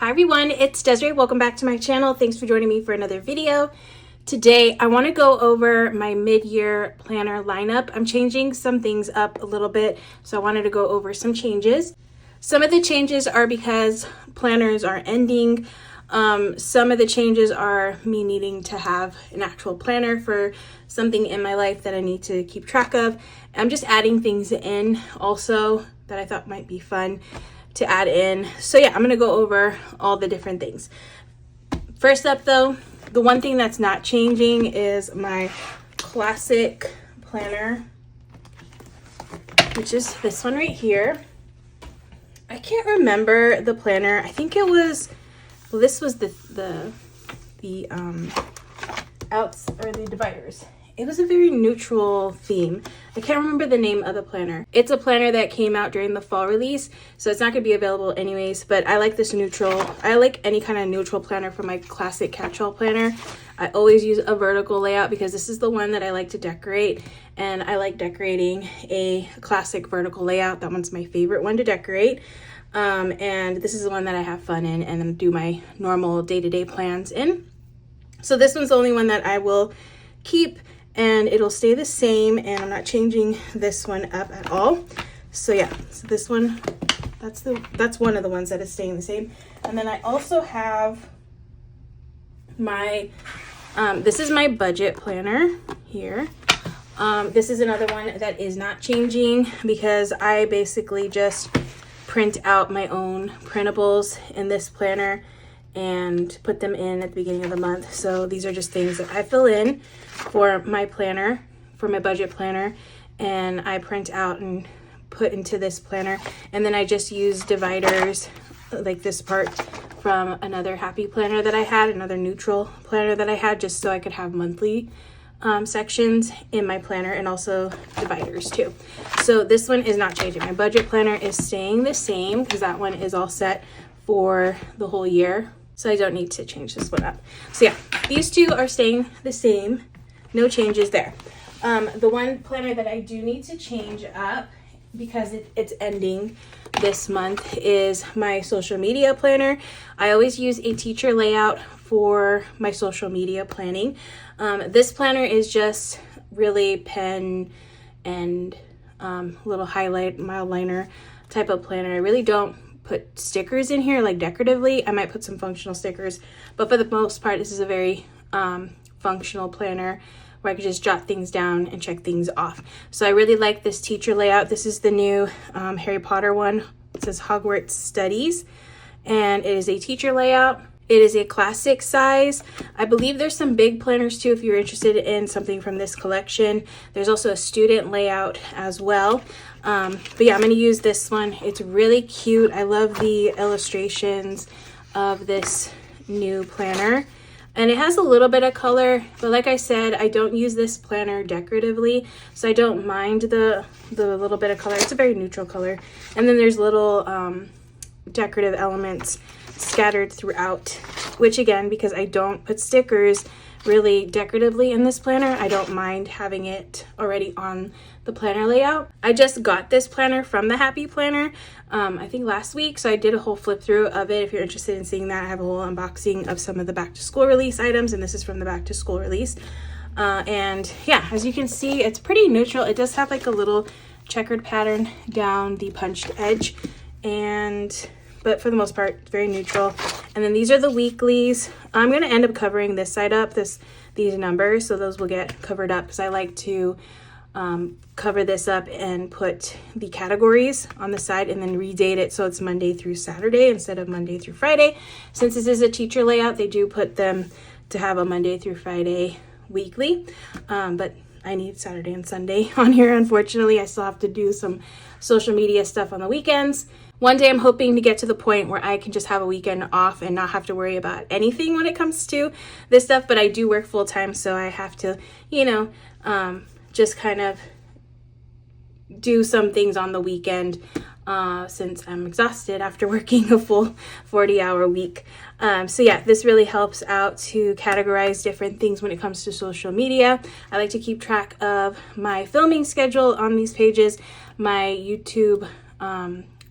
Hi everyone, it's Desiree. Welcome back to my channel. Thanks for joining me for another video. Today I want to go over my mid-year planner lineup. I'm changing some things up a little bit, so I wanted to go over some changes. Some of the changes are because planners are ending. Some of the changes are me needing to have an actual planner for something in my life that I need to keep track of. I'm just adding things in also that I thought might be fun to add in. So yeah, I'm gonna go over all the different things. First up though, the one thing that's not changing is my classic planner, which is this one right here. I can't remember the planner. I think it was, well, this was the outs or the dividers. It was a very neutral theme. I can't remember the name of the planner. It's a planner that came out during the fall release, so it's not gonna be available anyways, but I like this neutral. I like any kind of neutral planner for my classic Catchall planner. I always use a vertical layout because this is the one that I like to decorate, and I like decorating a classic vertical layout. That one's my favorite one to decorate. And this is the one that I have fun in and then do my normal day-to-day plans in. So this one's the only one that I will keep, and it'll stay the same, and I'm not changing this one up at all. So yeah, so this one, that's one of the ones that is staying the same. And then I also have my this is my budget planner here. This is another one that is not changing because I basically just print out my own printables in this planner and put them in at the beginning of the month. So these are just things that I fill in for my planner, for my budget planner, and I print out and put into this planner. And then I just use dividers like this part from another happy planner that I had, another neutral planner that I had, just so I could have monthly sections in my planner, and also dividers too. So this one is not changing. My budget planner is staying the same because that one is all set for the whole year. So I don't need to change this one up. So yeah, these two are staying the same. No changes there. The one planner that I do need to change up because it's ending this month is my social media planner. I always use a teacher layout for my social media planning. This planner is just really pen and little highlight, mild liner type of planner. I really don't put stickers in here like decoratively. I might put some functional stickers, but for the most part, this is a very functional planner where I can just jot things down and check things off. So I really like this teacher layout. This is the new Harry Potter one. It says Hogwarts Studies, and it is a teacher layout. It is a classic size. I believe there's some big planners too if you're interested in something from this collection. There's also a student layout as well. But yeah, I'm gonna use this one. It's really cute. I love the illustrations of this new planner. And it has a little bit of color, but like I said, I don't use this planner decoratively, so I don't mind the little bit of color. It's a very neutral color. And then there's little decorative elements scattered throughout, which again, because I don't put stickers really decoratively in this planner, I don't mind having it already on the planner layout. I just got this planner from the Happy Planner, I think last week, so I did a whole flip through of it. If you're interested in seeing that, I have a whole unboxing of some of the back to school release items, and this is from the back to school release. And yeah, as you can see, it's pretty neutral. It does have like a little checkered pattern down the punched edge, but for the most part, very neutral. And then these are the weeklies. I'm gonna end up covering this side up, these numbers, so those will get covered up because I like to cover this up and put the categories on the side and then redate it so it's Monday through Saturday instead of Monday through Friday. Since this is a teacher layout, they do put them to have a Monday through Friday weekly, but I need Saturday and Sunday on here. Unfortunately, I still have to do some social media stuff on the weekends. One day I'm hoping to get to the point where I can just have a weekend off and not have to worry about anything when it comes to this stuff, but I do work full time, so I have to, you know, just kind of do some things on the weekend since I'm exhausted after working a full 40-hour week. So yeah, this really helps out to categorize different things when it comes to social media. I like to keep track of my filming schedule on these pages, my YouTube,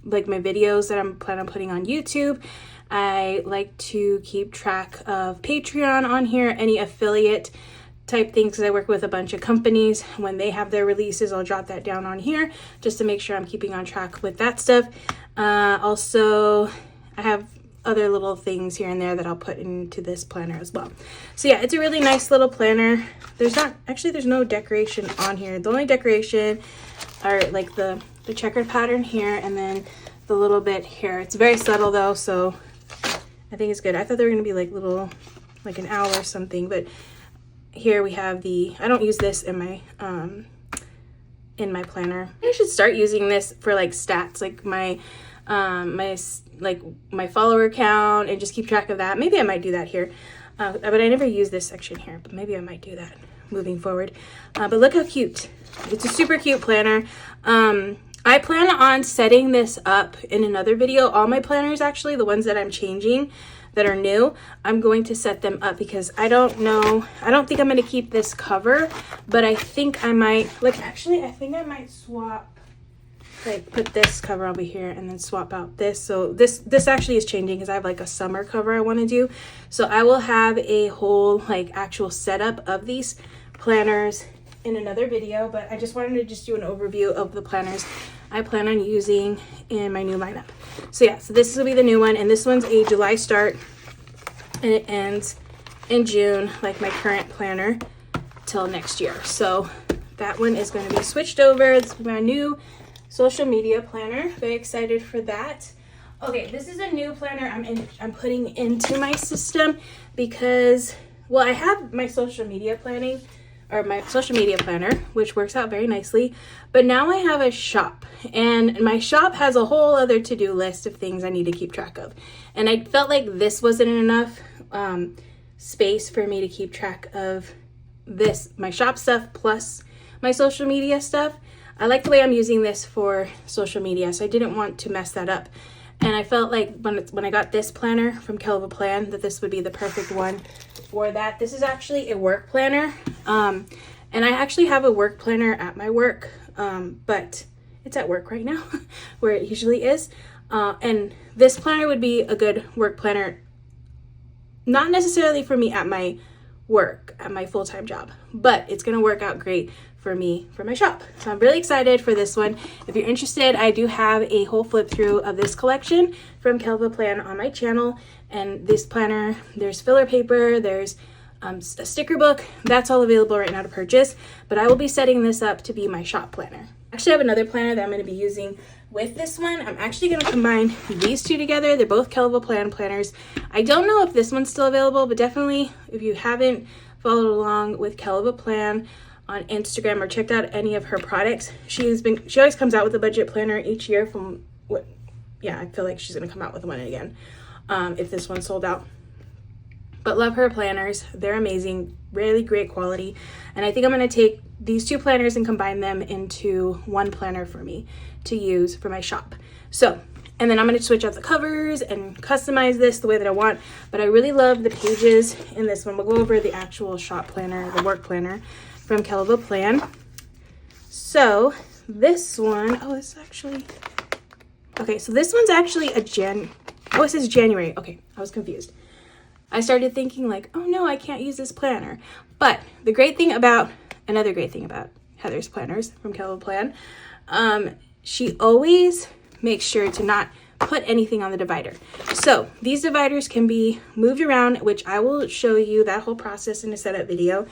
like my videos that I'm planning on putting on YouTube, I like to keep track of Patreon on here, any affiliate type things, because I work with a bunch of companies. When they have their releases, I'll jot that down on here just to make sure I'm keeping on track with that stuff. Also, I have other little things here and there that I'll put into this planner as well. So yeah, it's a really nice little planner. There's no decoration on here. The only decoration are like the checkered pattern here and then the little bit here. It's very subtle though, so I think it's good. I thought they were gonna be like little, like an owl or something, but here we have I don't use this in my planner. I should start using this for like stats, like my follower count, and just keep track of that. Maybe I might do that here, but I never use this section here, but maybe I might do that moving forward. But look how cute. It's a super cute planner. I plan on setting this up in another video. All my planners, actually, the ones that I'm changing that are new, I'm going to set them up because I don't know, I don't think I'm going to keep this cover, but I think I might, like, actually I think I might swap, like put this cover over here and then swap out this. So this actually is changing because I have like a summer cover I want to do. So I will have a whole like actual setup of these planners in another video, but I just wanted to just do an overview of the planners I plan on using in my new lineup. So yeah, so this will be the new one, and this one's a July start and it ends in June, like my current planner, till next year. So that one is going to be switched over. This is my new social media planner. Very excited for that. Okay, this is a new planner I'm putting into my system because, well, I have my social media planning, or my social media planner, which works out very nicely, but now I have a shop, and my shop has a whole other to-do list of things I need to keep track of, and I felt like this wasn't enough space for me to keep track of this, my shop stuff plus my social media stuff. I like the way I'm using this for social media, so I didn't want to mess that up. And I felt like when I got this planner from KellofaPlan that this would be the perfect one for that. This is actually a work planner. And I actually have a work planner at my work, but it's at work right now where it usually is. And this planner would be a good work planner, not necessarily for me at my work, at my full-time job, but it's going to work out great for me for my shop. So I'm really excited for this one. If you're interested, I do have a whole flip through of this collection from KellofaPlan on my channel. And this planner, there's filler paper, there's a sticker book, that's all available right now to purchase, but I will be setting this up to be my shop planner. Actually, I have another planner that I'm going to be using with this one. I'm actually going to combine these two together. They're both KellofaPlan planners. I don't know if this one's still available, but definitely if you haven't followed along with KellofaPlan on Instagram or checked out any of her products, she always comes out with a budget planner each year from what, yeah, I feel like she's going to come out with one again if this one's sold out. But love her planners. They're amazing, really great quality. And I think I'm going to take these two planners and combine them into one planner for me to use for my shop. So, and then I'm going to switch out the covers and customize this the way that I want. But I really love the pages in this one. We'll go over the actual shop planner, the work planner from KellofaPlan. So this one, oh, it's actually, okay, so this one's actually a oh, it says January. Okay, I was confused. I started thinking like, oh no, I can't use this planner. But the another great thing about Heather's planners from KellofaPlan, she always makes sure to not put anything on the divider. So these dividers can be moved around, which I will show you that whole process in a setup video,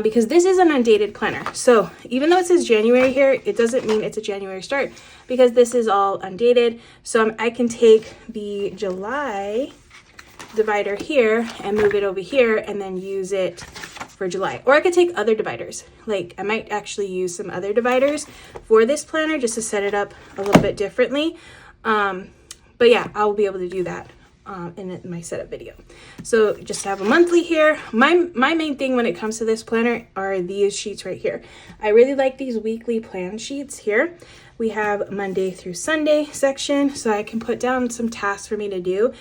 because this is an undated planner. So even though it says January here, it doesn't mean it's a January start because this is all undated. So I can take the July divider here and move it over here and then use it for July. Or I could take other dividers. Like I might actually use some other dividers for this planner just to set it up a little bit differently. But yeah, I'll be able to do that in my setup video. So just have a monthly here. My main thing when it comes to this planner are these sheets right here. I really like these weekly plan sheets here. We have Monday through Sunday section, so I can put down some tasks for me to do.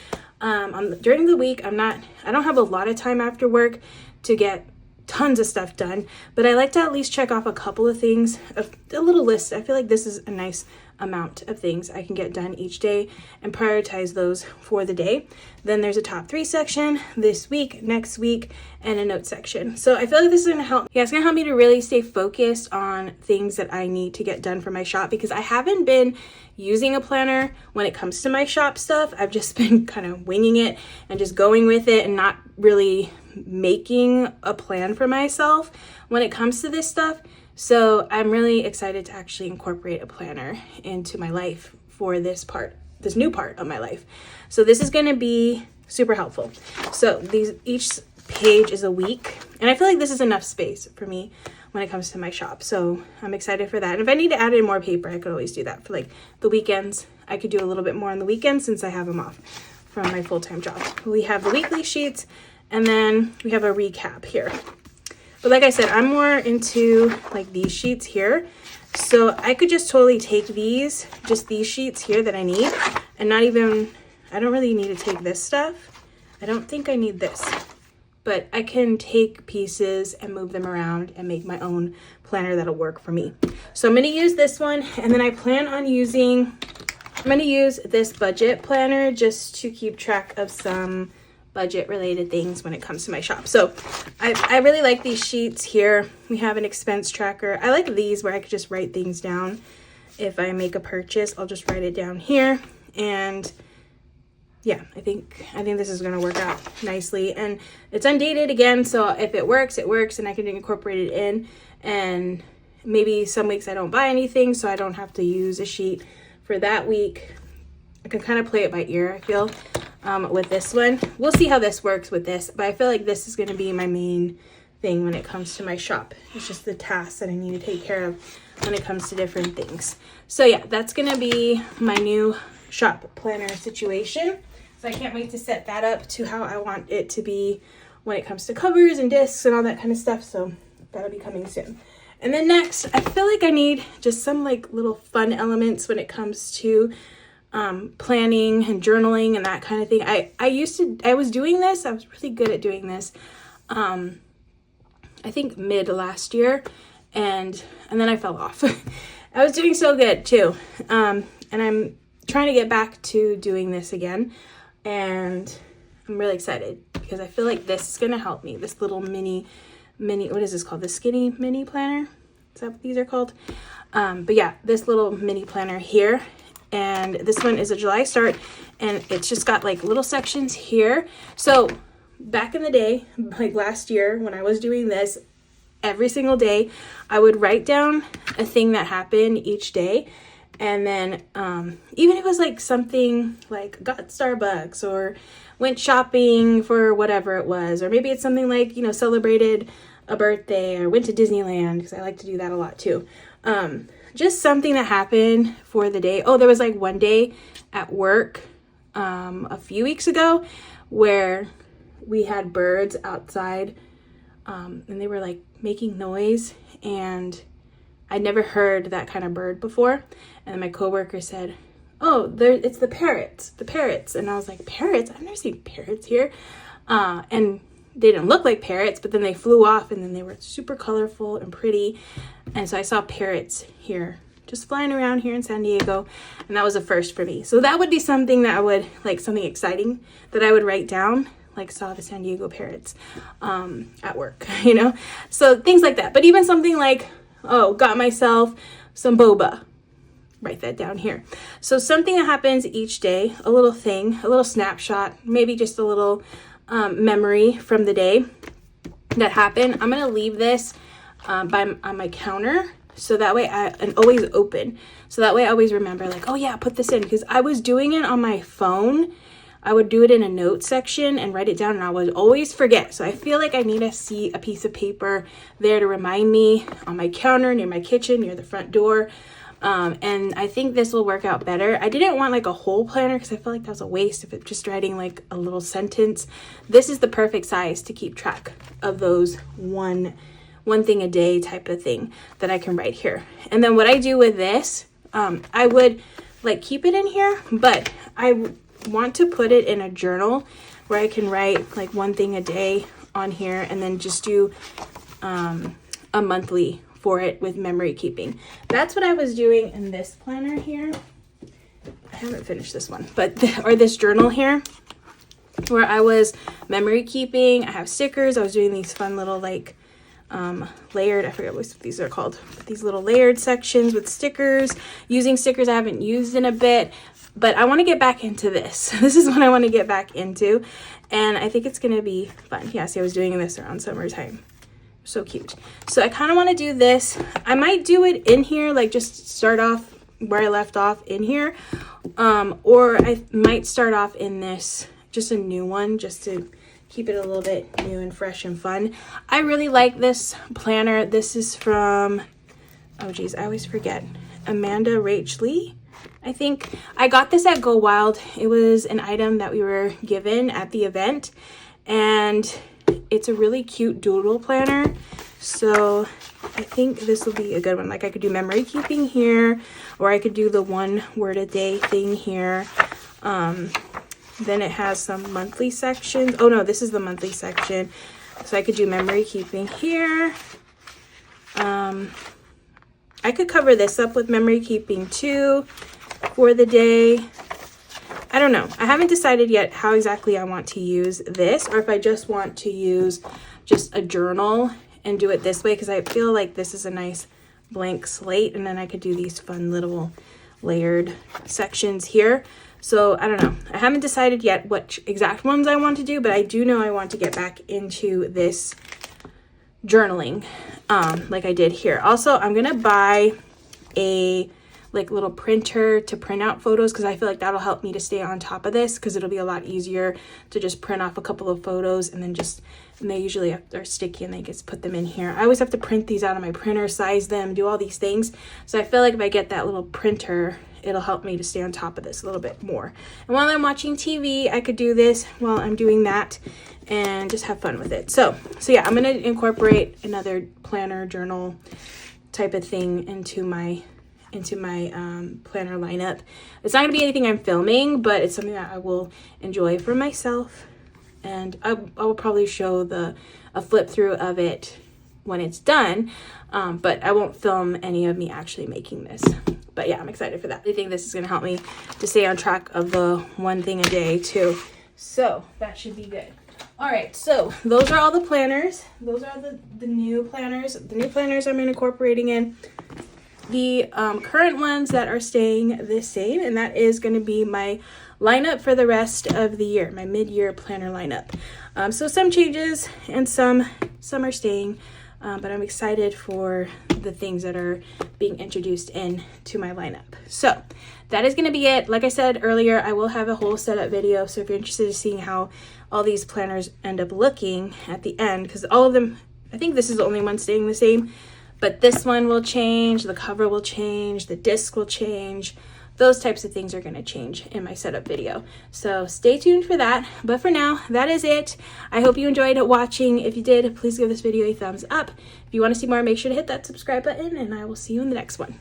During the week, I don't have a lot of time after work to get tons of stuff done, but I like to at least check off a couple of things, a little list. I feel like this is a nice amount of things I can get done each day and prioritize those for the day. Then there's a top 3 section this week, next week, and a note section. So I feel like this is gonna help. Yeah, it's gonna help me to really stay focused on things that I need to get done for my shop, because I haven't been using a planner when it comes to my shop stuff. I've just been kind of winging it and just going with it and not really making a plan for myself when it comes to this stuff. So I'm really excited to actually incorporate a planner into my life for this new part of my life. So this is going to be super helpful. So each page is a week, and I feel like this is enough space for me when it comes to my shop. So I'm excited for that. And if I need to add in more paper, I could always do that for like the weekends. I could do a little bit more on the weekends since I have them off from my full-time job. We have the weekly sheets, and then we have a recap here. But like I said, I'm more into like these sheets here. So I could just totally take these sheets here that I need, and I don't really need to take this stuff. I don't think I need this, but I can take pieces and move them around and make my own planner that'll work for me. So I'm gonna use this one, and then I plan on I'm gonna use this budget planner just to keep track of some budget related things when it comes to my shop. So I really like these sheets here. We have an expense tracker. I like these where I could just write things down. If I make a purchase, I'll just write it down here. And yeah, I think this is gonna work out nicely. And it's undated again, so if it works, it works, and I can incorporate it in. And maybe some weeks I don't buy anything, so I don't have to use a sheet for that week. I can kind of play it by ear, I feel. With this one, we'll see how this works with this, but I feel like this is going to be my main thing when it comes to my shop. It's just the tasks that I need to take care of when it comes to different things. So yeah, that's going to be my new shop planner situation. So I can't wait to set that up to how I want it to be when it comes to covers and discs and all that kind of stuff. So that'll be coming soon. And then next, I feel like I need just some like little fun elements when it comes to planning and journaling and that kind of thing. I was doing this. I was really good at doing this. I think mid last year, and then I fell off. I was doing so good too. And I'm trying to get back to doing this again. And I'm really excited because I feel like this is going to help me. This little mini, what is this called? The skinny mini planner? Is that what these are called? But yeah, this little mini planner here. And this one is a July start, and it's just got like little sections here. So back in the day, like last year when I was doing this, every single day I would write down a thing that happened each day. And then even if it was like something like got Starbucks or went shopping for whatever it was, or maybe it's something like, you know, celebrated a birthday or went to Disneyland, because I like to do that a lot too. Just something that happened for the day. Oh, there was like one day at work a few weeks ago where we had birds outside and they were like making noise, and I'd never heard that kind of bird before. And then my coworker said, oh, it's the parrots. And I was like, parrots? I've never seen parrots here. And they didn't look like parrots, but then they flew off, and then they were super colorful and pretty. And so I saw parrots here, just flying around here in San Diego. And that was a first for me. So that would be something that I would, like something exciting that I would write down, like saw the San Diego parrots at work, you know? So things like that. But even something like, oh, got myself some boba. Write that down here. So something that happens each day, a little thing, a little snapshot, maybe just a little memory from the day that happened. I'm gonna leave this on my counter, so that way and always open, so that way I always remember, like, oh yeah, put this in, because I was doing it on my phone. I would do it in a note section and write it down, and I would always forget. So I feel like I need to see a piece of paper there to remind me, on my counter, near my kitchen, near the front door. And I think this will work out better. I didn't want like a whole planner because I felt like that was a waste if it's just writing like a little sentence. This is the perfect size to keep track of those one thing a day type of thing that I can write here. And then what I do with this, I would like keep it in here, but I want to put it in a journal where I can write like one thing a day on here, and then just do a monthly for it with memory keeping. That's what I was doing in this planner here. I haven't finished this one, but or this journal here, where I was memory keeping. I have stickers. I was doing these fun little like layered, I forget what these are called, these little layered sections with stickers, using stickers I haven't used in a bit, but I want to get back into this. This is what I want to get back into, and I think it's going to be fun. Yeah, see, I was doing this around summertime. So cute. So I kind of want to do this. I might do it in here, like just start off where I left off in here, or I might start off in this, just a new one, just to keep it a little bit new and fresh and fun. I really like this planner. This is from, oh geez, I always forget, Amanda Rachley. I think I got this at Go Wild. It was an item that we were given at the event, and it's a really cute doodle planner. So I think this will be a good one. Like I could do memory keeping here, or I could do the 1 word a day thing here. Then it has some monthly sections. Oh no, this is the monthly section. So I could do memory keeping here. I could cover this up with memory keeping too for the day. I don't know. I haven't decided yet how exactly I want to use this, or if I just want to use just a journal and do it this way, because I feel like this is a nice blank slate, and then I could do these fun little layered sections here. So I don't know. I haven't decided yet what exact ones I want to do, but I do know I want to get back into this journaling like I did here. Also, I'm going to buy a like little printer to print out photos, because I feel like that'll help me to stay on top of this, because it'll be a lot easier to just print off a couple of photos and then and they usually are sticky and they just put them in here. I always have to print these out of my printer, size them, do all these things. So I feel like if I get that little printer, it'll help me to stay on top of this a little bit more. And while I'm watching TV, I could do this while I'm doing that and just have fun with it. So yeah, I'm going to incorporate another planner journal type of thing into my planner lineup. It's not going to be anything I'm filming, but it's something that I will enjoy for myself. And I will probably show a flip through of it when it's done, but I won't film any of me actually making this. But yeah, I'm excited for that. I think this is going to help me to stay on track of the 1 thing a day too. So that should be good. All right, so those are all the planners. Those are the new planners. The new planners I'm incorporating in. The current ones that are staying the same, and that is going to be my lineup for the rest of the year, my mid-year planner lineup. So some changes and some are staying, but I'm excited for the things that are being introduced into my lineup. So that is going to be it. Like I said earlier, I will have a whole setup video, so if you're interested in seeing how all these planners end up looking at the end, because all of them, I think this is the only one staying the same, but this one will change, the cover will change, the disc will change. Those types of things are going to change in my setup video. So stay tuned for that. But for now, that is it. I hope you enjoyed watching. If you did, please give this video a thumbs up. If you want to see more, make sure to hit that subscribe button, and I will see you in the next one.